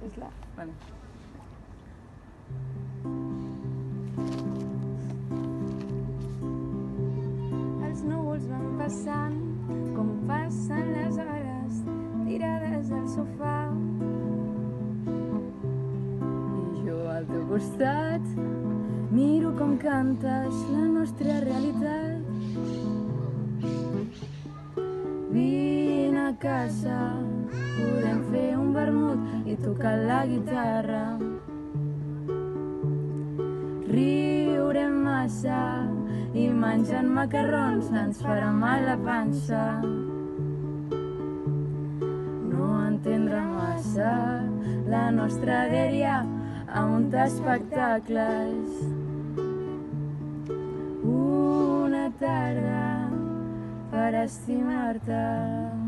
És la... Bueno. Els núvols van passant, com passen les hores, tirades al sofà. I jo al teu costat miro com cantes la nostra realitat. Vine a casa, podem fer un vermut i tocar la guitarra. Riurem massa i menjant macarrons ens farà mal la panxa. No entendre massa la nostra dèria a un d'espectacles. Una tarda per estimar-te.